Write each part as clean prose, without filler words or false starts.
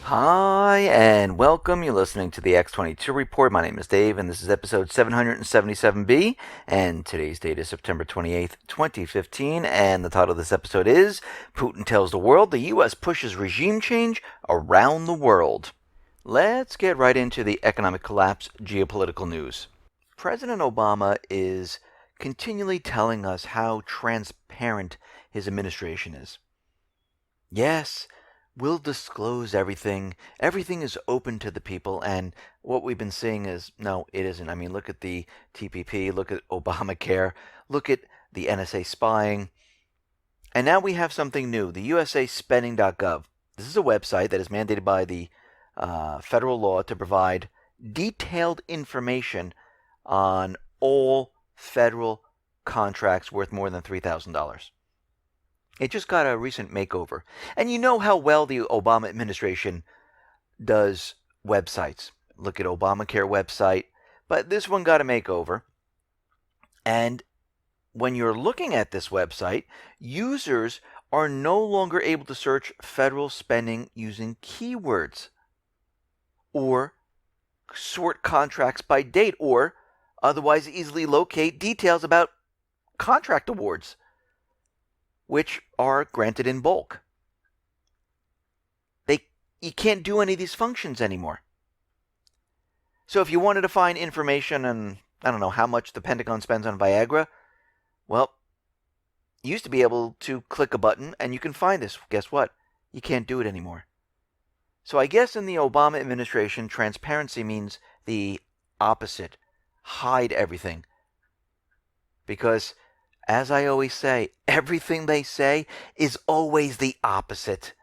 Hi, and welcome. You're listening to the X22 Report. My name is Dave, and this is episode 777B. And today's date is September 28th, 2015. And the title of this episode is Putin Tells the World the U.S. Pushes Regime Change Around the World. Let's get right into the economic collapse geopolitical news. President Obama is continually telling us how transparent his administration is. Yes, we'll disclose everything. Everything is open to the people. And what we've been seeing is, no, it isn't. I mean, look at the TPP, look at Obamacare, look at the NSA spying. And now we have something new, the usaspending.gov. This is a website that is mandated by the federal law to provide detailed information on all federal contracts worth more than $3,000. It just got a recent makeover. And you know how well the Obama administration does websites. Look at Obamacare website. But this one got a makeover. And when you're looking at this website, users are no longer able to search federal spending using keywords or sort contracts by date or otherwise easily locate details about contract awards, which are granted in bulk. You can't do any of these functions anymore. So if you wanted to find information on, I don't know, how much the Pentagon spends on Viagra, well, you used to be able to click a button and you can find this. Guess what? You can't do it anymore. So I guess in the Obama administration, transparency means the opposite. Hide everything. Because as I always say, everything they say is always the opposite.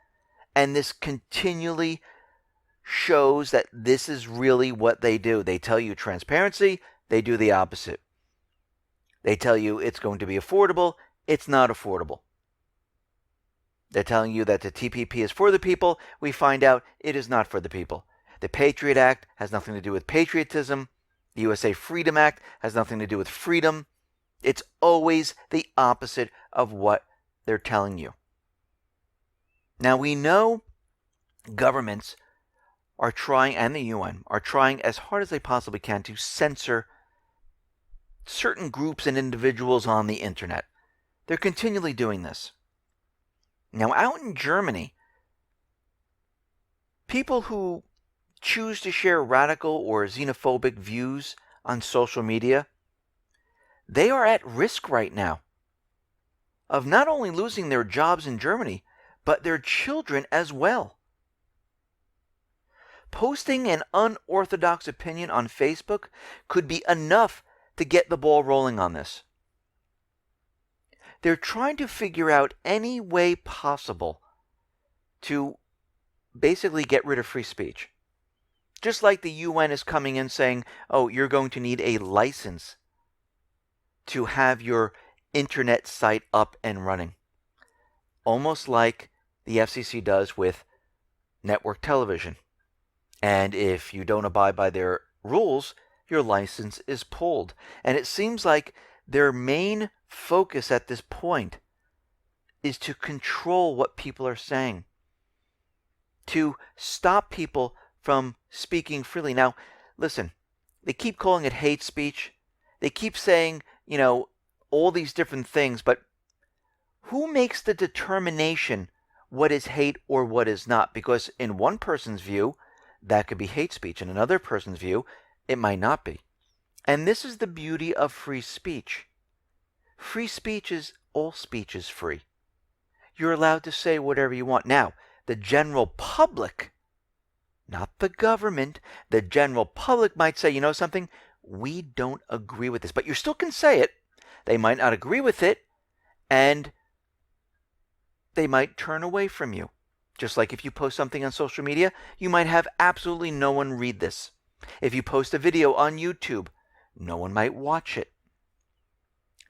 And this continually shows that this is really what they do. They tell you transparency, they do the opposite. They tell you it's going to be affordable, it's not affordable. They're telling you that the TPP is for the people, we find out it is not for the people. The Patriot Act has nothing to do with patriotism. The USA Freedom Act has nothing to do with freedom. It's always the opposite of what they're telling you. Now we know governments are trying, and the UN, are trying as hard as they possibly can to censor certain groups and individuals on the internet. They're continually doing this. Now out in Germany, people who choose to share radical or xenophobic views on social media, they are at risk right now of not only losing their jobs in Germany, but their children as well. Posting an unorthodox opinion on Facebook could be enough to get the ball rolling on this. They're trying to figure out any way possible to basically get rid of free speech. Just like the UN is coming in saying, oh, you're going to need a license to have your internet site up and running. Almost like the FCC does with network television. And if you don't abide by their rules, your license is pulled. And it seems like their main focus at this point is to control what people are saying, to stop people from speaking freely. Now, listen, they keep calling it hate speech. They keep saying, all these different things, but who makes the determination what is hate or what is not? Because in one person's view, that could be hate speech. In another person's view, it might not be. And this is the beauty of free speech. Free speech is, all speech is free. You're allowed to say whatever you want. Now, the general public, not the government, the general public might say, you know something? We don't agree with this. But you still can say it. They might not agree with it, and they might turn away from you. Just like if you post something on social media, you might have absolutely no one read this. If you post a video on YouTube, no one might watch it.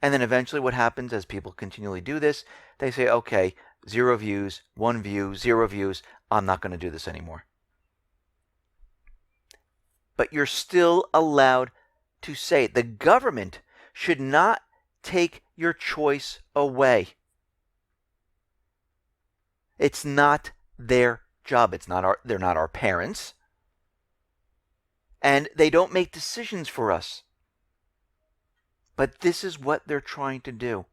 And then eventually what happens as people continually do this, they say, okay, 0 views, 1 view, 0 views, I'm not going to do this anymore. But you're still allowed to say it. The government should not take your choice away. It's not their job. They're not our parents. And they don't make decisions for us. But this is what they're trying to do.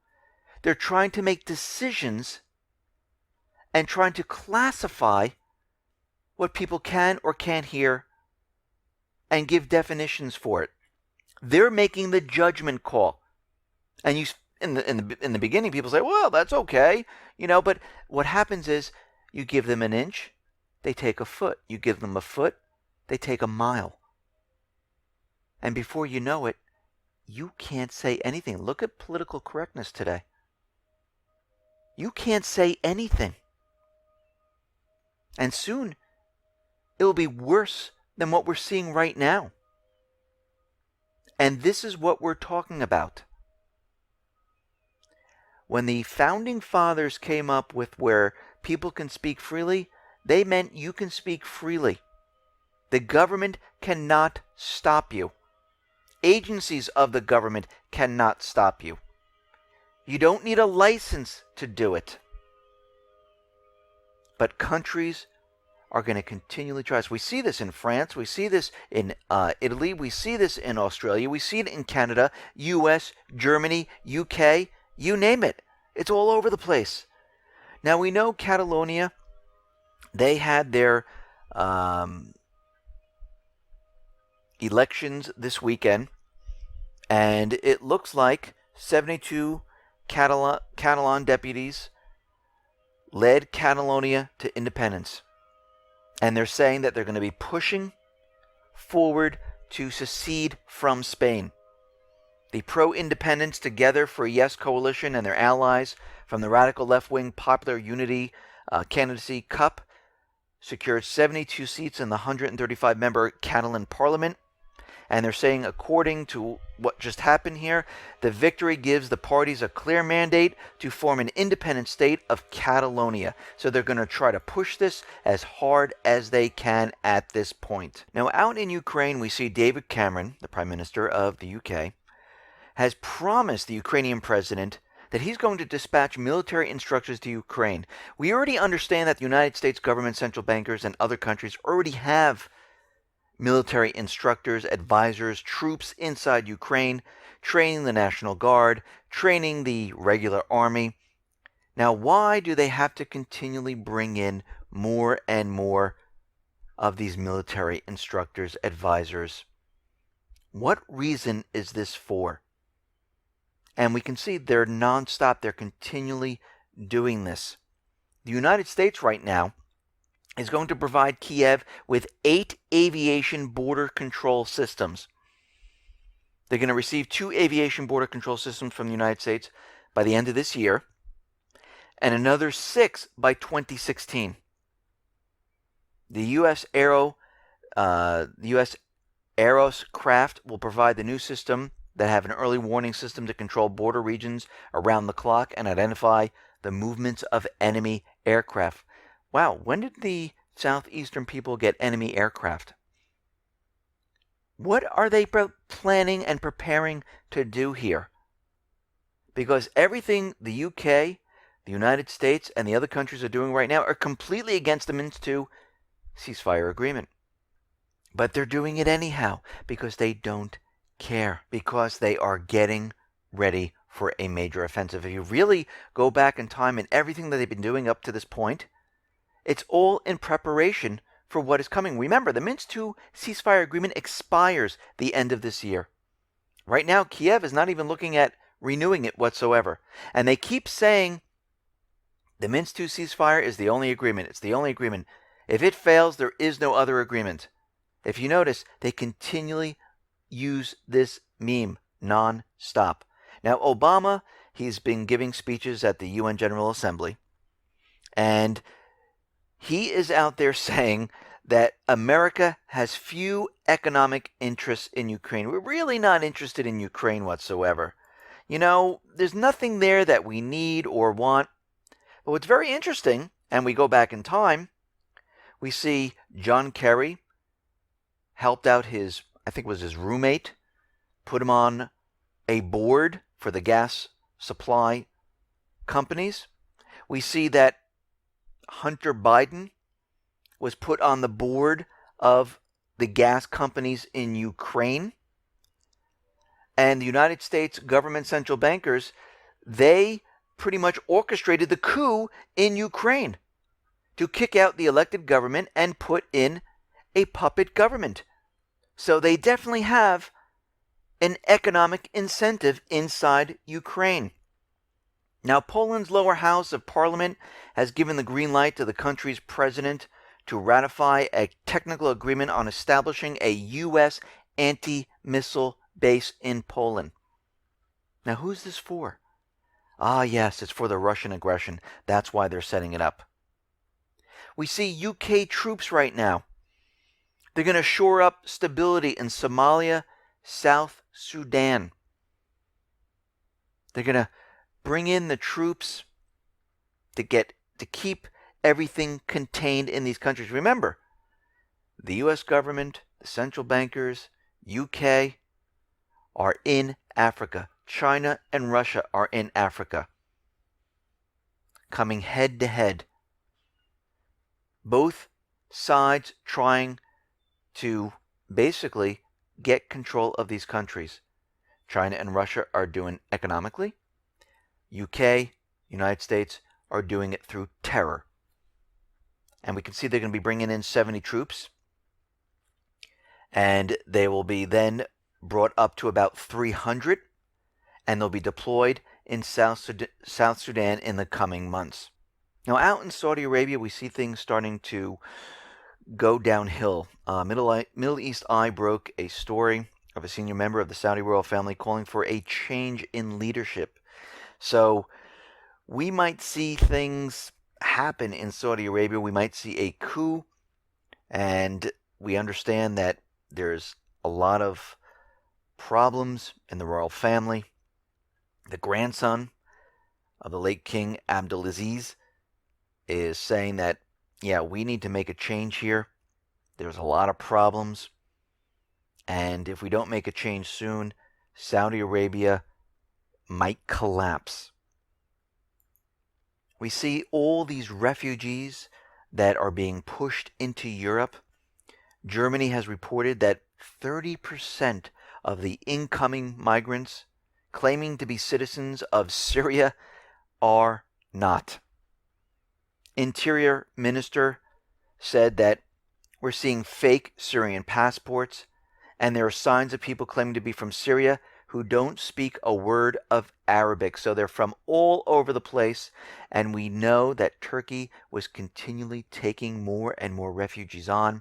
They're trying to make decisions and trying to classify what people can or can't hear and give definitions for it. They're making the judgment call. And in the beginning, people say, well, that's okay. But what happens is you give them an inch, they take a foot. You give them a foot, they take a mile. And before you know it, you can't say anything. Look at political correctness today. You can't say anything. And soon, it will be worse than what we're seeing right now. And this is what we're talking about. When the founding fathers came up with where people can speak freely, they meant you can speak freely. The government cannot stop you. Agencies of the government cannot stop you. You don't need a license to do it. But countries are going to continually try. So we see this in France. We see this in Italy. We see this in Australia. We see it in Canada, US, Germany, UK, you name it. It's all over the place. Now we know Catalonia, they had their elections this weekend, and it looks like 72 Catalan deputies led Catalonia to independence. And they're saying that they're going to be pushing forward to secede from Spain. The pro-independence Together for a Yes coalition and their allies from the radical left-wing Popular Unity candidacy CUP secured 72 seats in the 135-member Catalan parliament. And they're saying, according to what just happened here, the victory gives the parties a clear mandate to form an independent state of Catalonia. So they're going to try to push this as hard as they can at this point. Now, out in Ukraine, we see David Cameron, the Prime Minister of the UK, has promised the Ukrainian president that he's going to dispatch military instructors to Ukraine. We already understand that the United States government, central bankers, and other countries already have military instructors, advisors, troops inside Ukraine, training the National Guard, training the regular army. Now, why do they have to continually bring in more and more of these military instructors, advisors? What reason is this for? And we can see they're nonstop. They're continually doing this. The United States right now is going to provide Kiev with 8 aviation border control systems. They're going to receive 2 aviation border control systems from the United States by the end of this year, and another 6 by 2016. The U.S. Aeros craft will provide the new system that have an early warning system to control border regions around the clock and identify the movements of enemy aircraft. Wow, when did the southeastern people get enemy aircraft? What are they planning and preparing to do here? Because everything the UK, the United States, and the other countries are doing right now are completely against the Minsk II ceasefire agreement. But they're doing it anyhow because they don't care, because they are getting ready for a major offensive. If you really go back in time and everything that they've been doing up to this point, it's all in preparation for what is coming. Remember, the Minsk II ceasefire agreement expires the end of this year. Right now, Kiev is not even looking at renewing it whatsoever. And they keep saying the Minsk II ceasefire is the only agreement. It's the only agreement. If it fails, there is no other agreement. If you notice, they continually use this meme non-stop. Now, Obama, he's been giving speeches at the UN General Assembly, and he is out there saying that America has few economic interests in Ukraine. We're really not interested in Ukraine whatsoever. You know, there's nothing there that we need or want. But what's very interesting, and we go back in time, we see John Kerry helped out his, I think it was his roommate, put him on a board for the gas supply companies. We see that Hunter Biden was put on the board of the gas companies in Ukraine. And the United States government central bankers, they pretty much orchestrated the coup in Ukraine to kick out the elected government and put in a puppet government. So they definitely have an economic incentive inside Ukraine. Now, Poland's lower house of parliament has given the green light to the country's president to ratify a technical agreement on establishing a U.S. anti-missile base in Poland. Now, who's this for? Ah, yes, it's for the Russian aggression. That's why they're setting it up. We see UK troops right now. They're going to shore up stability in Somalia, South Sudan. They're going to bring in the troops to keep everything contained in these countries. Remember, the U.S. government, the central bankers, UK are in Africa. China and Russia are in Africa, coming head to head. Both sides trying to basically get control of these countries. China and Russia are doing economically. UK, United States are doing it through terror. And we can see they're going to be bringing in 70 troops. And they will be then brought up to about 300. And they'll be deployed in South Sudan in the coming months. Now, out in Saudi Arabia, we see things starting to go downhill. Middle East Eye broke a story of a senior member of the Saudi royal family calling for a change in leadership. So we might see things happen in Saudi Arabia. We might see a coup. And we understand that there's a lot of problems in the royal family. The grandson of the late King Abdulaziz is saying that, yeah, we need to make a change here. There's a lot of problems. And if we don't make a change soon, Saudi Arabia might collapse. We see all these refugees that are being pushed into Europe. Germany has reported that 30% of the incoming migrants claiming to be citizens of Syria are not. Interior Minister said that we're seeing fake Syrian passports, and there are signs of people claiming to be from Syria who don't speak a word of Arabic. So they're from all over the place, and we know that Turkey was continually taking more and more refugees on,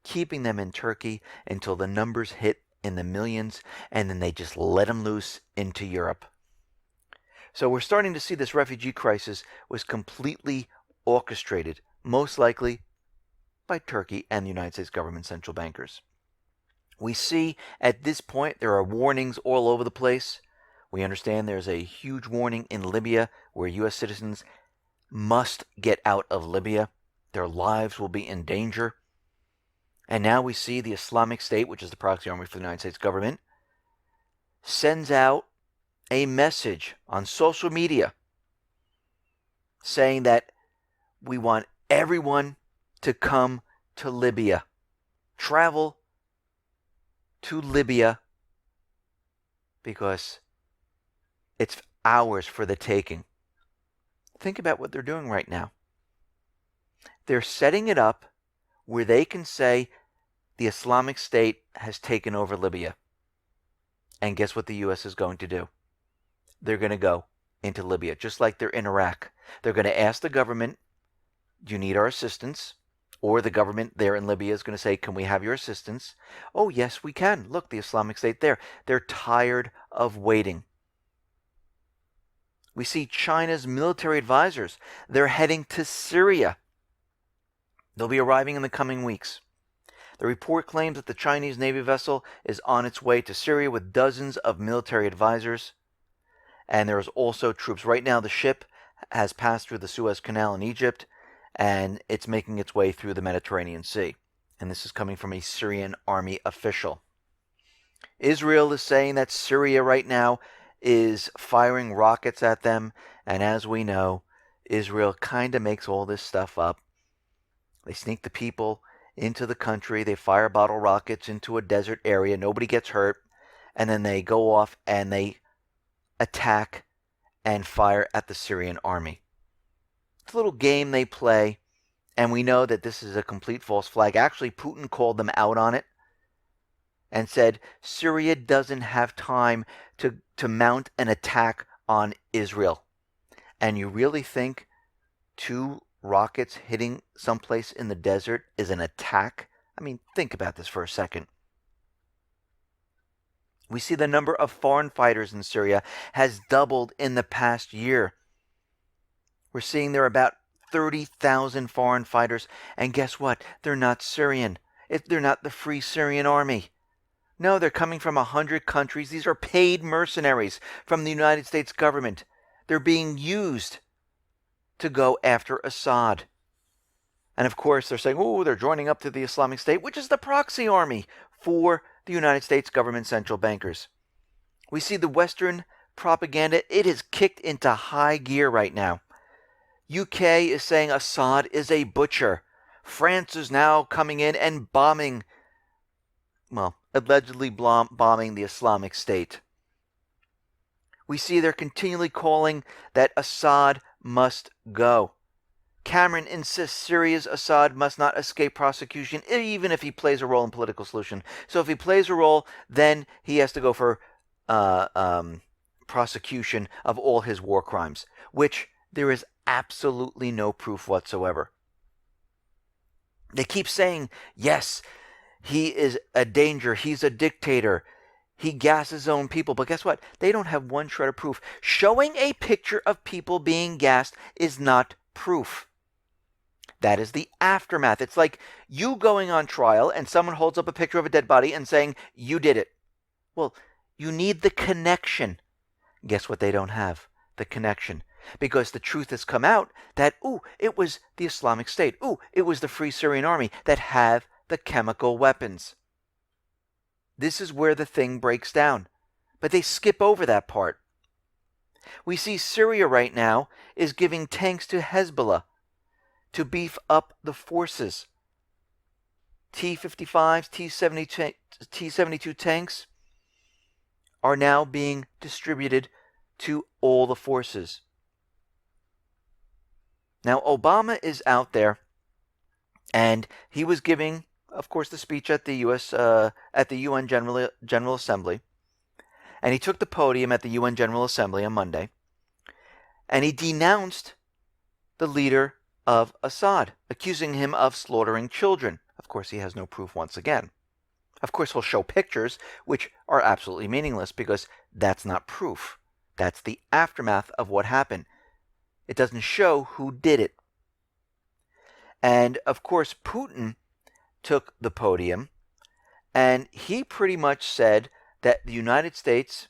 keeping them in Turkey until the numbers hit in the millions, and then they just let them loose into Europe. So we're starting to see this refugee crisis was completely orchestrated, most likely by Turkey and the United States government central bankers. We see at this point there are warnings all over the place. We understand there's a huge warning in Libya where U.S. citizens must get out of Libya. Their lives will be in danger. And now we see the Islamic State, which is the proxy army for the United States government, sends out a message on social media saying that we want everyone to come to Libya. Travel to Libya because it's ours for the taking. Think about what they're doing right now. They're setting it up where they can say the Islamic State has taken over Libya. And guess what the U.S. is going to do? They're going to go into Libya, just like they're in Iraq. They're going to ask the government, do you need our assistance? Or the government there in Libya is going to say, can we have your assistance? Oh, yes, we can. Look, the Islamic State there. They're tired of waiting. We see China's military advisors. They're heading to Syria. They'll be arriving in the coming weeks. The report claims that the Chinese Navy vessel is on its way to Syria with dozens of military advisors. And there's also troops. Right now, the ship has passed through the Suez Canal in Egypt, and it's making its way through the Mediterranean Sea. And this is coming from a Syrian army official. Israel is saying that Syria right now is firing rockets at them. And as we know, Israel kind of makes all this stuff up. They sneak the people into the country. They fire bottle rockets into a desert area. Nobody gets hurt. And then they go off and they attack and fire at the Syrian army. It's a little game they play. And we know that this is a complete false flag. Actually, Putin called them out on it and said Syria doesn't have time to mount an attack on Israel. And you really think 2 rockets hitting someplace in the desert is an attack? I mean, think about this for a second. We see the number of foreign fighters in Syria has doubled in the past year. We're seeing there are about 30,000 foreign fighters, and guess what? They're not Syrian. They're not the Free Syrian Army. No, they're coming from 100 countries. These are paid mercenaries from the United States government. They're being used to go after Assad. And of course, they're saying, oh, they're joining up to the Islamic State, which is the proxy army for the United States government central bankers. We see the Western propaganda. It is kicked into high gear right now. UK is saying Assad is a butcher. France is now coming in and bombing, well, allegedly bombing the Islamic State. We see they're continually calling that Assad must go. Cameron insists Syria's Assad must not escape prosecution, even if he plays a role in political solution. So if he plays a role, then he has to go for prosecution of all his war crimes, which there is absolutely no proof whatsoever. They keep saying, yes, he is a danger, he's a dictator, he gassed his own people. But guess what? They don't have one shred of proof. Showing a picture of people being gassed is not proof. That is the aftermath. It's like you going on trial and someone holds up a picture of a dead body and saying, you did it. Well, you need the connection. Guess what they don't have? The connection. Because the truth has come out that, it was the Islamic State. It was the Free Syrian Army that have the chemical weapons. This is where the thing breaks down. But they skip over that part. We see Syria right now is giving tanks to Hezbollah to beef up the forces. T-55s, T-72 tanks are now being distributed to all the forces. Now, Obama is out there, and he was giving, of course, the speech at the UN General Assembly, and he took the podium at the UN General Assembly on Monday, and he denounced the leader of Assad, accusing him of slaughtering children. Of course, he has no proof once again. Of course, he'll show pictures, which are absolutely meaningless because that's not proof. That's the aftermath of what happened. It doesn't show who did it. And, of course, Putin took the podium, and he pretty much said that the United States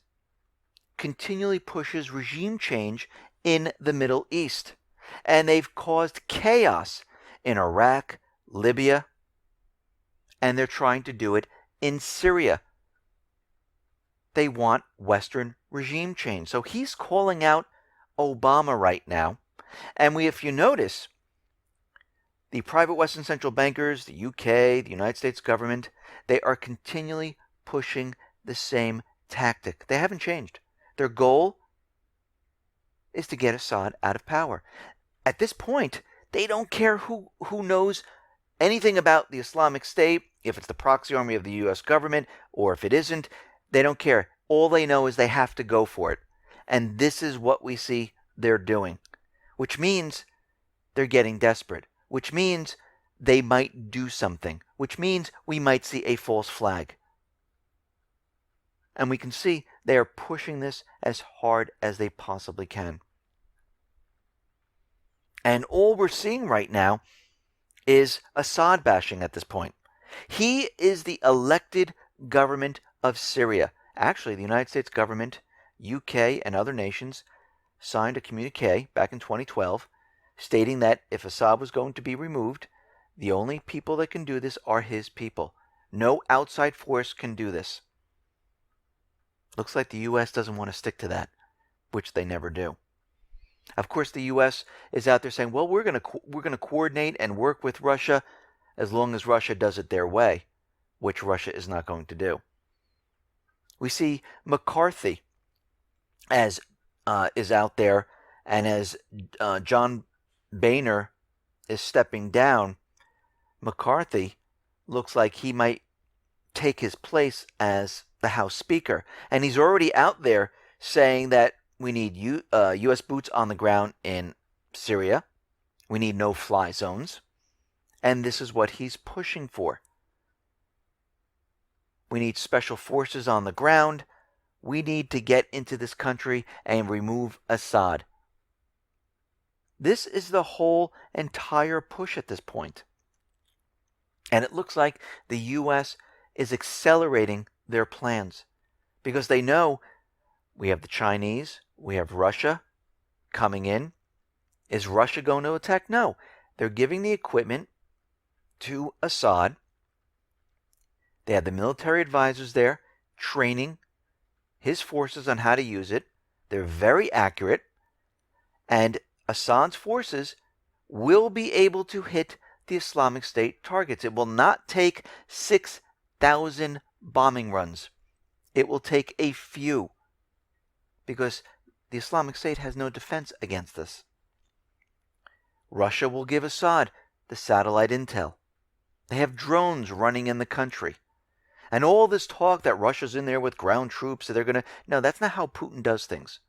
continually pushes regime change in the Middle East. And they've caused chaos in Iraq, Libya, and they're trying to do it in Syria. They want Western regime change. So he's calling out Obama right now. And if you notice, the private Western central bankers, the UK, the United States government, they are continually pushing the same tactic. They haven't changed. Their goal is to get Assad out of power. At this point, they don't care who knows anything about the Islamic State, if it's the proxy army of the U.S. government, or if it isn't. They don't care. All they know is they have to go for it. And this is what we see they're doing, which means they're getting desperate, which means they might do something, which means we might see a false flag. And we can see they are pushing this as hard as they possibly can. And all we're seeing right now is Assad bashing at this point. He is the elected government of Syria. Actually, the United States government, UK, and other nations signed a communique back in 2012 stating that if Assad was going to be removed, the only people that can do this are his people. No outside force can do this. Looks like the U.S. doesn't want to stick to that, which they never do. Of course, the U.S. is out there saying, well, we're going to coordinate and work with Russia as long as Russia does it their way, which Russia is not going to do. We see McCarthy as is out there, and as John Boehner is stepping down, McCarthy looks like he might take his place as the House Speaker. And he's already out there saying that we need U.S. boots on the ground in Syria. We need no-fly zones. And this is what he's pushing for. We need special forces on the ground. We need to get into this country and remove Assad. This is the whole entire push at this point. And it looks like the U.S. is accelerating their plans because they know we have the Chinese, we have Russia coming in. Is Russia going to attack? No. They're giving the equipment to Assad. They have the military advisors there training his forces on how to use it. They're very accurate. And Assad's forces will be able to hit the Islamic State targets. It will not take 6,000 bombing runs. It will take a few, because the Islamic State has no defense against this. Russia will give Assad the satellite intel. They have drones running in the country. And all this talk that Russia's in there with ground troops, so they're going to... No, that's not how Putin does things.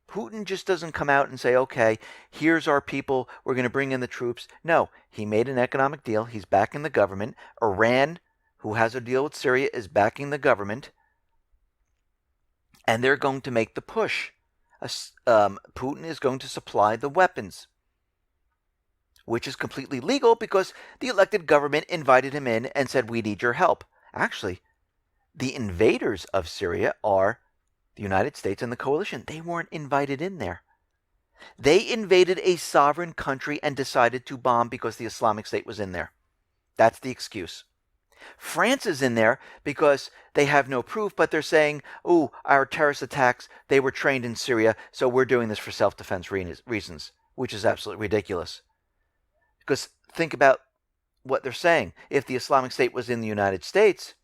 Putin just doesn't come out and say, okay, here's our people, we're going to bring in the troops. No, he made an economic deal. He's backing the government. Iran, who has a deal with Syria, is backing the government. And they're going to make the push. Putin is going to supply the weapons, which is completely legal because the elected government invited him in and said, we need your help. Actually, the invaders of Syria are the United States and the coalition. They weren't invited in there. They invaded a sovereign country and decided to bomb because the Islamic State was in there. That's the excuse. France is in there because they have no proof, but they're saying, oh, our terrorist attacks, they were trained in Syria, so we're doing this for self-defense reasons, which is absolutely ridiculous. Because think about what they're saying. If the Islamic State was in the United States,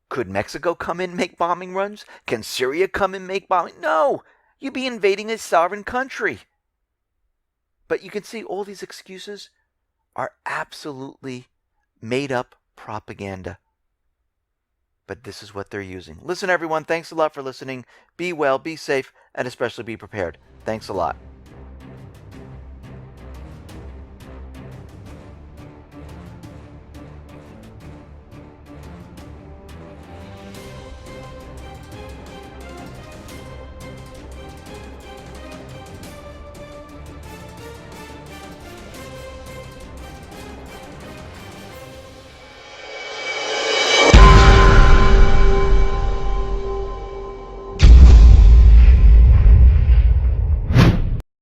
could Mexico come in and make bombing runs? Can Syria come and make bombing? No! You'd be invading a sovereign country. But you can see all these excuses are absolutely made up propaganda. But this is what they're using. Listen, everyone, thanks a lot for listening. Be well, be safe, and especially be prepared. Thanks a lot.